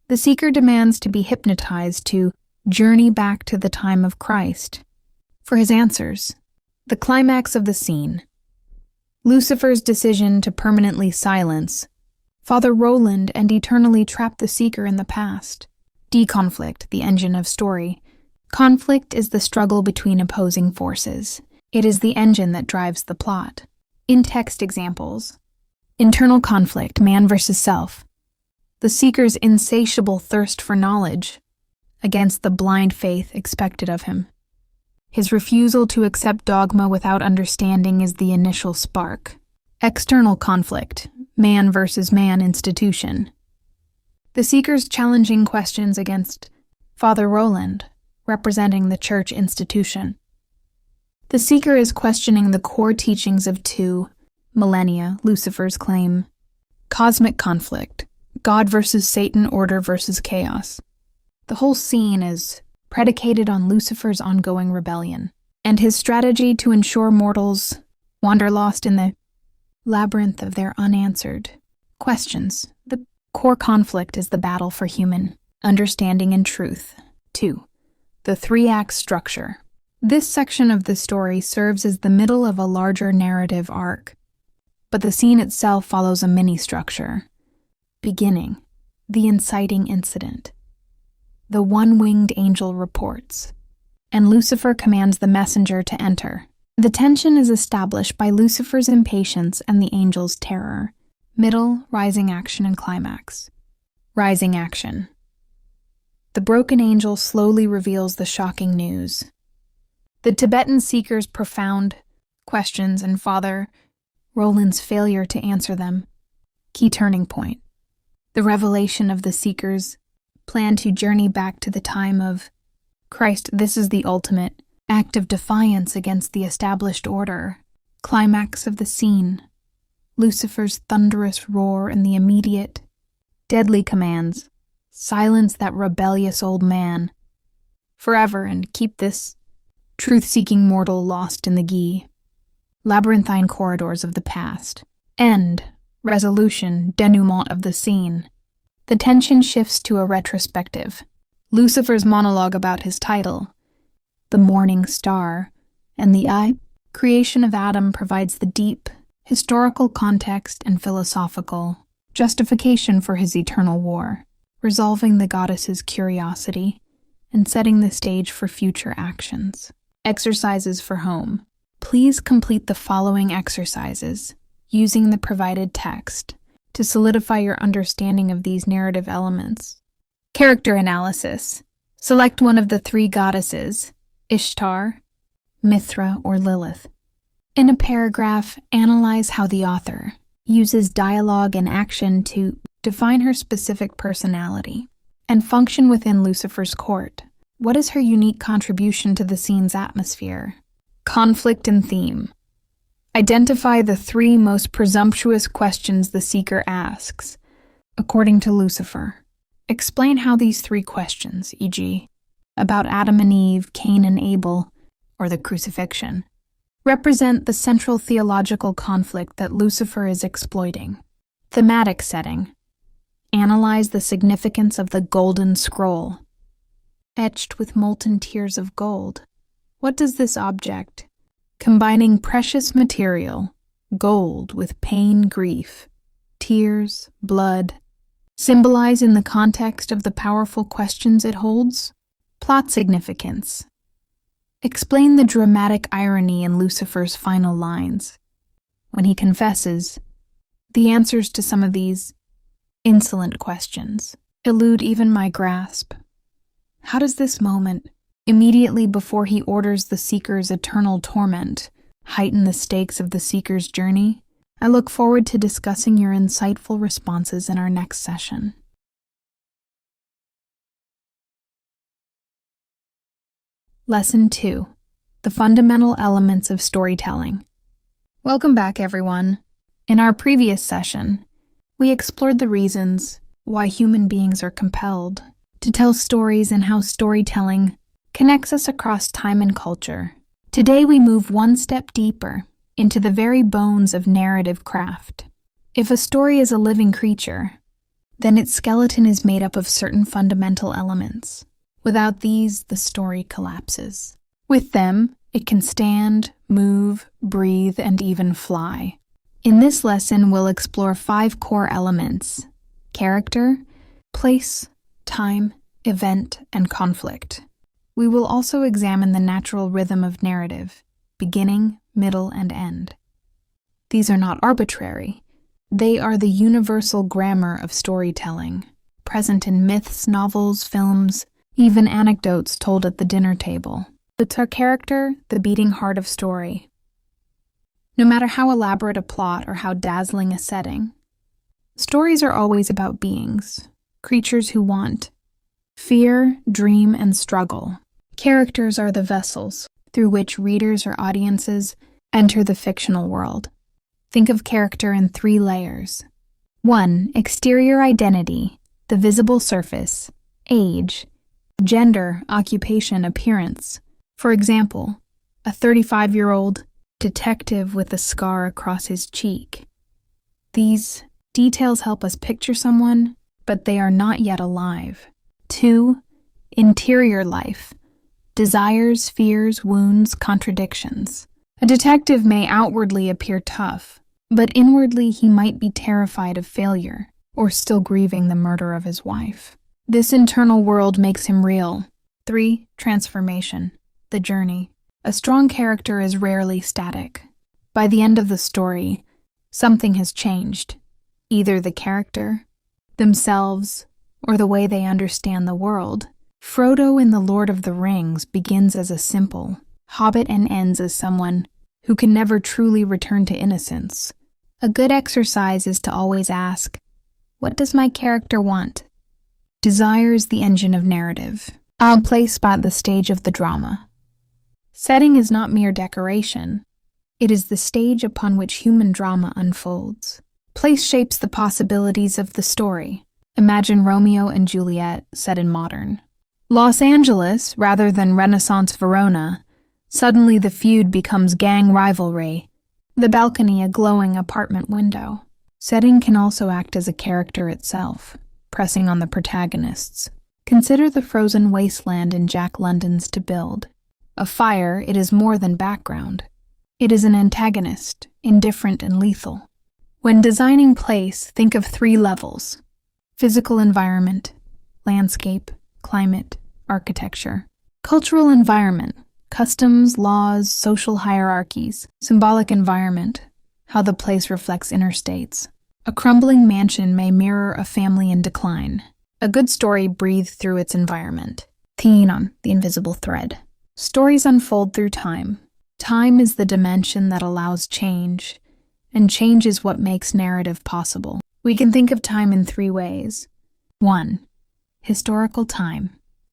The seeker demands to be hypnotized to journey back to the time of Christ for his answers. The climax of the scene. Lucifer's decision to permanently silence Father Roland and eternally trap the seeker in the past. Deconflict, the engine of story. Conflict is the struggle between opposing forces. It is the engine that drives the plot. In-text examples. Internal conflict, man versus self. The seeker's insatiable thirst for knowledge against the blind faith expected of him. His refusal to accept dogma without understanding is the initial spark. External conflict, man versus man institution. The seeker's challenging questions against Father Roland, representing the church institution. The seeker is questioning the core teachings of 2 millennia, Lucifer's claim. Cosmic conflict, God versus Satan, order versus chaos. The whole scene is predicated on Lucifer's ongoing rebellion, and his strategy to ensure mortals wander lost in the labyrinth of their unanswered questions. The core conflict is the battle for human understanding and truth. 2. The 3-act structure. This section of the story serves as the middle of a larger narrative arc, but the scene itself follows a mini-structure. Beginning, the inciting incident. The one-winged angel reports, and Lucifer commands the messenger to enter. The tension is established by Lucifer's impatience and the angel's terror. Middle, rising action, and climax. Rising action. The broken angel slowly reveals the shocking news. The Tibetan seeker's profound questions and Father Roland's failure to answer them. Key turning point. The revelation of the seeker's plan to journey back to the time of Christ. This is the ultimate act of defiance against the established order. Climax of the scene. Lucifer's thunderous roar and the immediate, deadly commands. Silence that rebellious old man forever and keep this truth-seeking mortal lost in the ghee. Labyrinthine corridors of the past. End. Resolution, denouement of the scene. The tension shifts to a retrospective. Lucifer's monologue about his title, the morning star, and the creation of Adam provides the deep, historical context and philosophical justification for his eternal war, resolving the goddess's curiosity and setting the stage for future actions. Exercises for home. Please complete the following exercises using the provided text to solidify your understanding of these narrative elements. Character analysis. Select one of the 3 goddesses, Ishtar, Mithra, or Lilith. In a paragraph, analyze how the author uses dialogue and action to define her specific personality and function within Lucifer's court. What is her unique contribution to the scene's atmosphere? Conflict and theme. Identify the 3 most presumptuous questions the seeker asks, according to Lucifer. Explain how these 3 questions, e.g., about Adam and Eve, Cain and Abel, or the crucifixion, represent the central theological conflict that Lucifer is exploiting. Thematic setting. Analyze the significance of the golden scroll, etched with molten tears of gold. What does this object, combining precious material, gold with pain, grief, tears, blood, symbolize in the context of the powerful questions it holds? Plot significance. Explain the dramatic irony in Lucifer's final lines. When he confesses, the answers to some of these insolent questions elude even my grasp. How does this moment, immediately before he orders the seeker's eternal torment, heighten the stakes of the seeker's journey? I look forward to discussing your insightful responses in our next session. Lesson 2. The Fundamental Elements of Storytelling. Welcome back, everyone. In our previous session, we explored the reasons why human beings are compelled to tell stories and how storytelling connects us across time and culture. Today we move one step deeper into the very bones of narrative craft. If a story is a living creature, then its skeleton is made up of certain fundamental elements. Without these, the story collapses. With them, it can stand, move, breathe, and even fly. In this lesson, we'll explore 5 core elements: character, place, time, event, and conflict. We will also examine the natural rhythm of narrative, beginning, middle, and end. These are not arbitrary. They are the universal grammar of storytelling, present in myths, novels, films, even anecdotes told at the dinner table. It's our character, the beating heart of story. No matter how elaborate a plot or how dazzling a setting, stories are always about beings, creatures who want, fear, dream, and struggle. Characters are the vessels through which readers or audiences enter the fictional world. Think of character in 3 layers. 1. Exterior identity, the visible surface, age, gender, occupation, appearance. For example, a 35-year-old detective with a scar across his cheek. These details help us picture someone, but they are not yet alive. 2. Interior life, desires, fears, wounds, contradictions. A detective may outwardly appear tough, but inwardly he might be terrified of failure or still grieving the murder of his wife. This internal world makes him real. 3. Transformation, the journey. A strong character is rarely static. By the end of the story, something has changed. Either the character, themselves, or the way they understand the world. Frodo in The Lord of the Rings begins as a simple hobbit and ends as someone who can never truly return to innocence. A good exercise is to always ask, what does my character want? Desire is the engine of narrative. I'll place at the stage of the drama. Setting is not mere decoration. It is the stage upon which human drama unfolds. Place shapes the possibilities of the story. Imagine Romeo and Juliet set in modern Los Angeles rather than Renaissance Verona. Suddenly the feud becomes gang rivalry, the balcony a glowing apartment window. Setting can also act as a character itself, pressing on the protagonists. Consider the frozen wasteland in Jack London's To Build. A fire, it is more than background. It is an antagonist, indifferent and lethal. When designing place, think of 3 levels: physical environment, landscape, climate, architecture. Cultural environment, customs, laws, social hierarchies. Symbolic environment, how the place reflects inner states. A crumbling mansion may mirror a family in decline. A good story breathes through its environment. Tingin, the invisible thread. Stories unfold through time. Time is the dimension that allows change, and change is what makes narrative possible. We can think of time in 3 ways. 1. Historical time,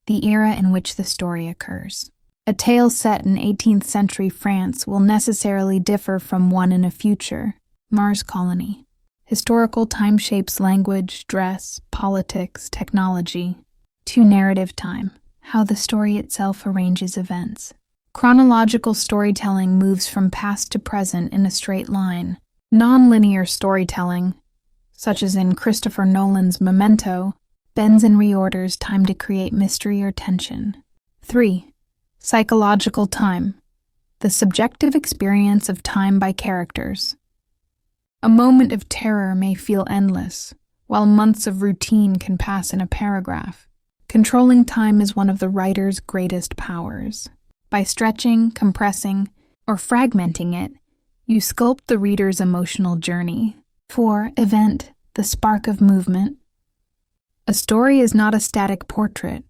the era in which the story occurs. A tale set in 18th century France will necessarily differ from one in a future Mars colony. Historical time shapes language, dress, politics, technology. 2. Narrative time, how the story itself arranges events. Chronological storytelling moves from past to present in a straight line. Non-linear storytelling, such as in Christopher Nolan's Memento, bends and reorders time to create mystery or tension. 3. Psychological time, the subjective experience of time by characters. A moment of terror may feel endless, while months of routine can pass in a paragraph. Controlling time is one of the writer's greatest powers. By stretching, compressing, or fragmenting it, you sculpt the reader's emotional journey. 4. Event, the spark of movement. A story is not a static portrait.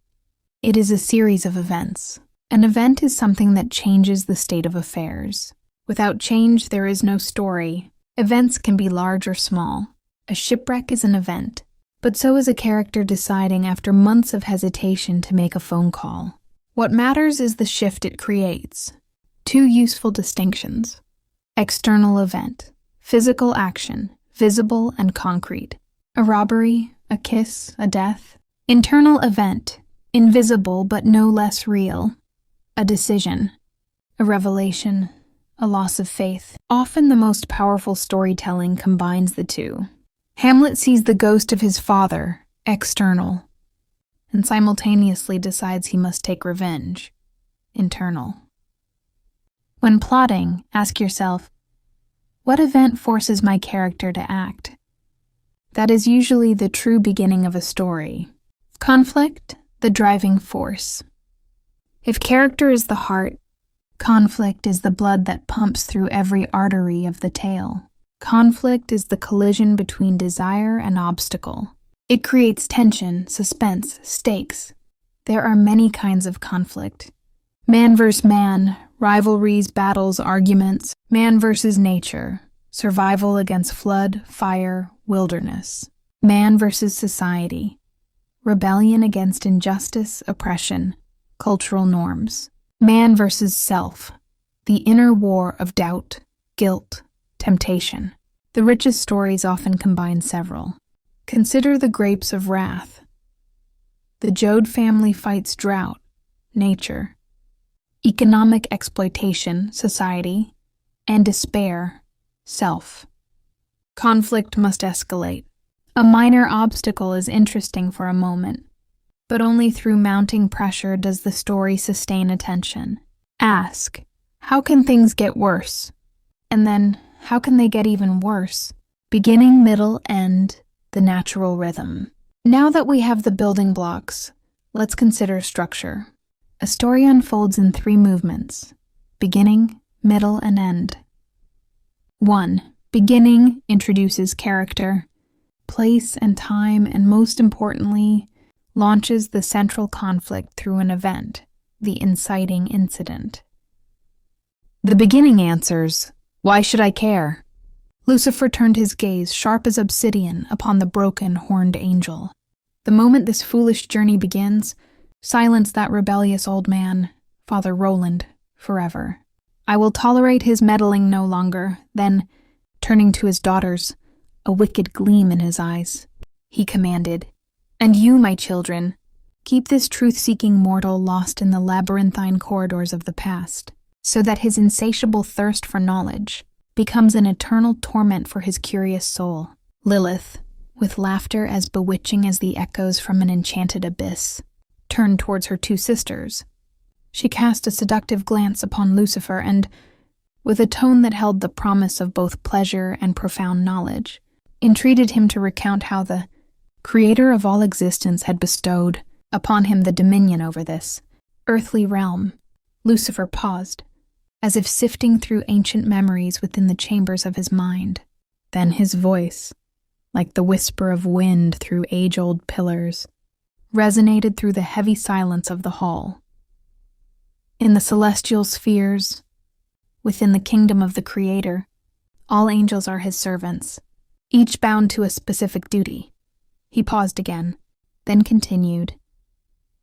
It is a series of events. An event is something that changes the state of affairs. Without change, there is no story. Events can be large or small. A shipwreck is an event, but so is a character deciding after months of hesitation to make a phone call. What matters is the shift it creates. Two useful distinctions. External event, physical action, visible and concrete. A robbery, a kiss, a death. Internal event, invisible but no less real. A decision, a revelation, a loss of faith. Often the most powerful storytelling combines the two. Hamlet sees the ghost of his father, external, and simultaneously decides he must take revenge, internal. When plotting, ask yourself, what event forces my character to act? That is usually the true beginning of a story. Conflict, the driving force. If character is the heart, conflict is the blood that pumps through every artery of the tale. Conflict is the collision between desire and obstacle. It creates tension, suspense, stakes. There are many kinds of conflict. Man versus man, rivalries, battles, arguments. Man versus nature, survival against flood, fire, wilderness. Man versus society, rebellion against injustice, oppression, cultural norms. Man versus self, the inner war of doubt, guilt, temptation. The richest stories often combine several. Consider the grapes of wrath. The Joad family fights drought, nature, economic exploitation, society, and despair, self. Conflict must escalate. A minor obstacle is interesting for a moment, but only through mounting pressure does the story sustain attention. Ask, how can things get worse? And then, how can they get even worse? Beginning, middle, end, the natural rhythm. Now that we have the building blocks, let's consider structure. A story unfolds in 3 movements: beginning, middle, and end. 1. Beginning introduces character, place and time, and most importantly, launches the central conflict through an event, the inciting incident. The beginning answers, "Why should I care?" Lucifer turned his gaze, sharp as obsidian, upon the broken, horned angel. The moment this foolish journey begins, silence that rebellious old man, Father Roland, forever. I will tolerate his meddling no longer. Then, turning to his daughters, a wicked gleam in his eyes, he commanded, "And you, my children, keep this truth-seeking mortal lost in the labyrinthine corridors of the past, so that his insatiable thirst for knowledge becomes an eternal torment for his curious soul." Lilith, with laughter as bewitching as the echoes from an enchanted abyss, turned towards her 2 sisters. She cast a seductive glance upon Lucifer and, with a tone that held the promise of both pleasure and profound knowledge, entreated him to recount how the Creator of all existence had bestowed upon him the dominion over this earthly realm. Lucifer paused, as if sifting through ancient memories within the chambers of his mind. Then his voice, like the whisper of wind through age-old pillars, resonated through the heavy silence of the hall. In the celestial spheres, within the kingdom of the Creator, all angels are his servants, each bound to a specific duty. He paused again, then continued,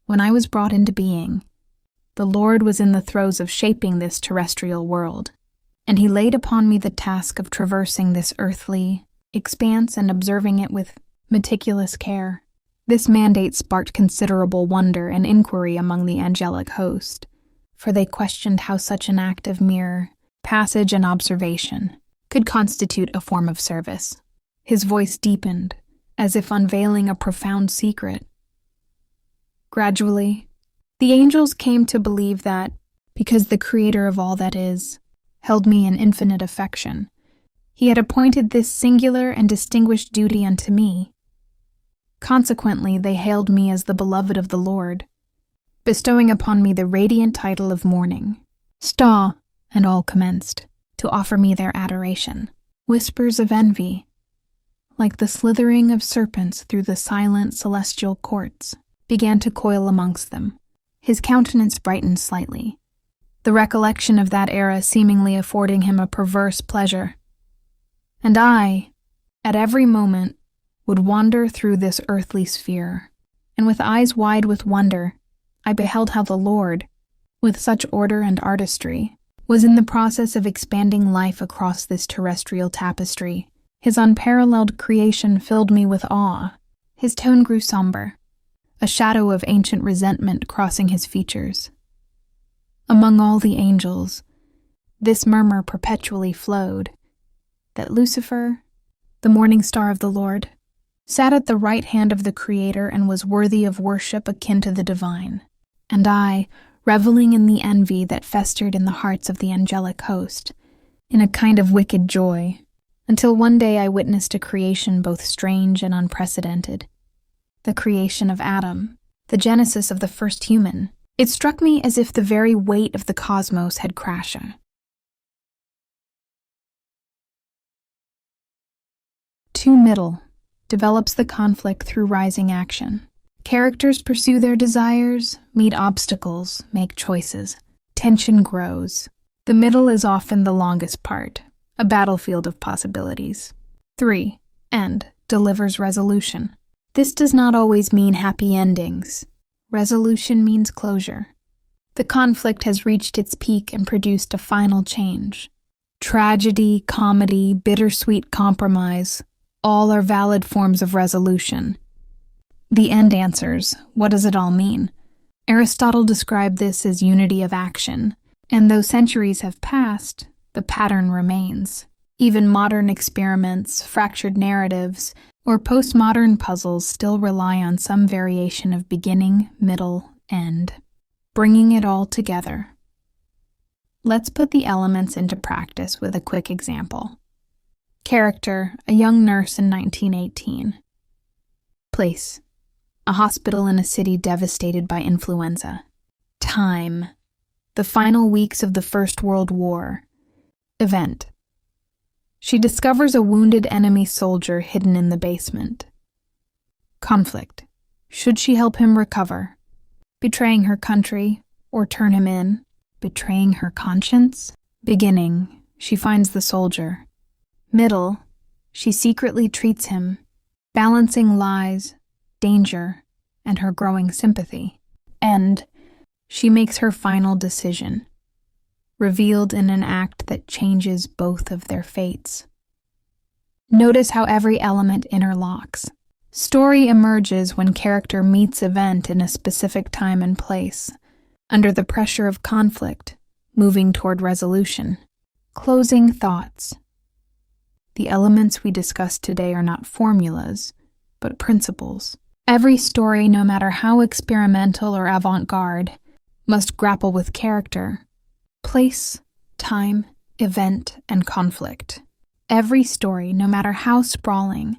"When I was brought into being, the Lord was in the throes of shaping this terrestrial world, and he laid upon me the task of traversing this earthly expanse and observing it with meticulous care. This mandate sparked considerable wonder and inquiry among the angelic host, for they questioned how such an act of mere passage and observation could constitute a form of service." His voice deepened, as if unveiling a profound secret. Gradually, the angels came to believe that, because the Creator of all that is held me in infinite affection, he had appointed this singular and distinguished duty unto me. Consequently, they hailed me as the beloved of the Lord, bestowing upon me the radiant title of morning. Star, and all commenced to offer me their adoration. Whispers of envy, like the slithering of serpents through the silent celestial courts, began to coil amongst them. His countenance brightened slightly, the recollection of that era seemingly affording him a perverse pleasure. And I, at every moment, would wander through this earthly sphere, and with eyes wide with wonder, I beheld how the Lord, with such order and artistry, was in the process of expanding life across this terrestrial tapestry. His unparalleled creation filled me with awe. His tone grew somber, a shadow of ancient resentment crossing his features. Among all the angels, this murmur perpetually flowed, that Lucifer, the morning star of the Lord, sat at the right hand of the Creator and was worthy of worship akin to the divine. And I, reveling in the envy that festered in the hearts of the angelic host, in a kind of wicked joy, until one day I witnessed a creation both strange and unprecedented. The creation of Adam, the genesis of the first human. It struck me as if the very weight of the cosmos had crashed. 2. Middle develops the conflict through rising action. Characters pursue their desires, meet obstacles, make choices. Tension grows. The middle is often the longest part, a battlefield of possibilities. 3. End delivers resolution. This does not always mean happy endings. Resolution means closure. The conflict has reached its peak and produced a final change. Tragedy, comedy, bittersweet compromise, all are valid forms of resolution. The end answers, what does it all mean? Aristotle described this as unity of action, and though centuries have passed, the pattern remains. Even modern experiments, fractured narratives, or postmodern puzzles still rely on some variation of beginning, middle, end, bringing it all together. Let's put the elements into practice with a quick example. Character, a young nurse in 1918. Place, a hospital in a city devastated by influenza. Time, the final weeks of the First World War. Event, she discovers a wounded enemy soldier hidden in the basement. Conflict, should she help him recover? Betraying her country, or turn him in? Betraying her conscience? Beginning, she finds the soldier. Middle, she secretly treats him, balancing lies, danger, and her growing sympathy. End, she makes her final decision, revealed in an act that changes both of their fates. Notice how every element interlocks. Story emerges when character meets event in a specific time and place, under the pressure of conflict, moving toward resolution. Closing thoughts. The elements we discussed today are not formulas, but principles. Every story, no matter how experimental or avant-garde, must grapple with character, place, time, event, and conflict. Every story, no matter how sprawling,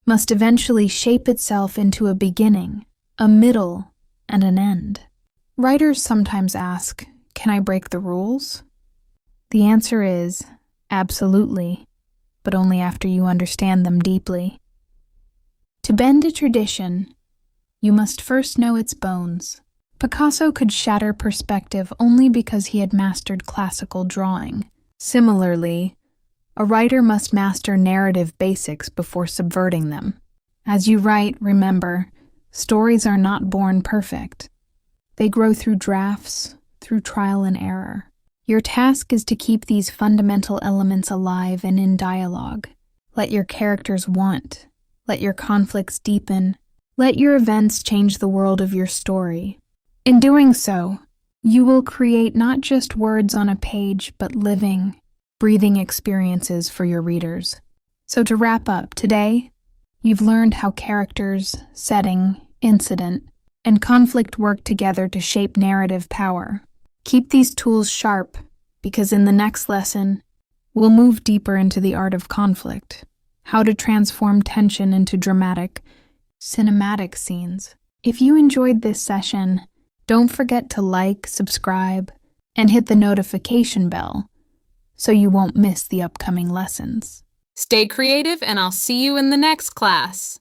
must eventually shape itself into a beginning, a middle, and an end. Writers sometimes ask, can I break the rules? The answer is, absolutely, but only after you understand them deeply. To bend a tradition, you must first know its bones. Picasso could shatter perspective only because he had mastered classical drawing. Similarly, a writer must master narrative basics before subverting them. As you write, remember, stories are not born perfect. They grow through drafts, through trial and error. Your task is to keep these fundamental elements alive and in dialogue. Let your characters want. Let your conflicts deepen. Let your events change the world of your story. In doing so, you will create not just words on a page, but living, breathing experiences for your readers. So to wrap up, today, you've learned how characters, setting, incident, and conflict work together to shape narrative power. Keep these tools sharp, because in the next lesson, we'll move deeper into the art of conflict, how to transform tension into dramatic, cinematic scenes. If you enjoyed this session, don't forget to like, subscribe, and hit the notification bell so you won't miss the upcoming lessons. Stay creative, and I'll see you in the next class.